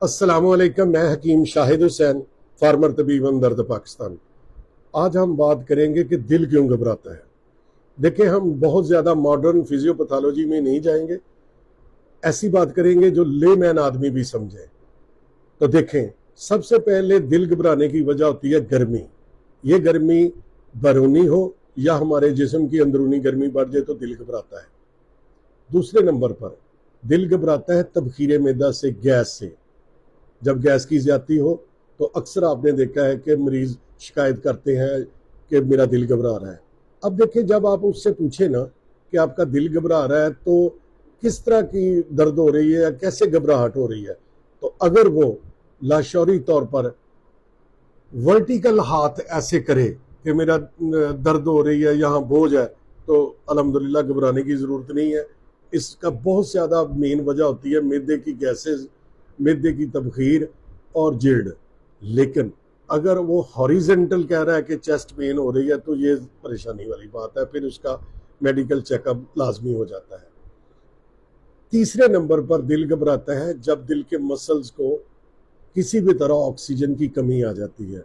السلام علیکم، میں حکیم شاہد حسین، فارمر طبیب ہمدرد پاکستان۔ آج ہم بات کریں گے کہ دل کیوں گھبراتا ہے۔ دیکھیں، ہم بہت زیادہ ماڈرن فزیوپیتھولوجی میں نہیں جائیں گے، ایسی بات کریں گے جو لے مین آدمی بھی سمجھے۔ تو دیکھیں، سب سے پہلے دل گھبرانے کی وجہ ہوتی ہے گرمی۔ یہ گرمی بیرونی ہو یا ہمارے جسم کی اندرونی گرمی بڑھ جائے تو دل گھبراتا ہے۔ دوسرے نمبر پر دل گھبراتا ہے تبخیر معدہ سے، گیس سے۔ جب گیس کی زیادتی ہو تو اکثر آپ نے دیکھا ہے کہ مریض شکایت کرتے ہیں کہ میرا دل گھبرا رہا ہے۔ اب دیکھیں، جب آپ اس سے پوچھیں نا کہ آپ کا دل گھبرا رہا ہے تو کس طرح کی درد ہو رہی ہے یا کیسے گھبراہٹ ہو رہی ہے، تو اگر وہ لاشعوری طور پر ورٹیکل ہاتھ ایسے کرے کہ میرا درد ہو رہی ہے، یہاں بوجھ ہے، تو الحمدللہ گھبرانے کی ضرورت نہیں ہے۔ اس کا بہت زیادہ مین وجہ ہوتی ہے معدے کی گیسز، معدے کی تبخیر اور جلد۔ لیکن اگر وہ ہاریزنٹل کہہ رہا ہے کہ چیسٹ پین ہو رہی ہے تو یہ پریشانی والی بات ہے، پھر اس کا میڈیکل چیک اپ لازمی ہو جاتا ہے۔ تیسرے نمبر پر دل گھبراتا ہے جب دل کے مسلز کو کسی بھی طرح آکسیجن کی کمی آ جاتی ہے۔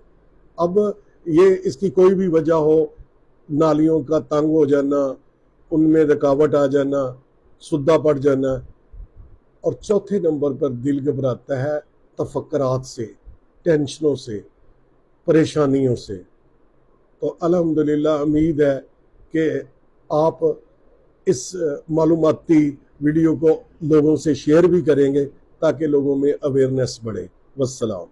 اب یہ اس کی کوئی بھی وجہ ہو، نالیوں کا تنگ ہو جانا، ان میں رکاوٹ آ جانا، سدہ پڑ جانا۔ اور چوتھے نمبر پر دل گھبراتا ہے تفکرات سے، ٹینشنوں سے، پریشانیوں سے۔ تو الحمدللہ امید ہے کہ آپ اس معلوماتی ویڈیو کو لوگوں سے شیئر بھی کریں گے تاکہ لوگوں میں اویئرنیس بڑھے۔ والسلام۔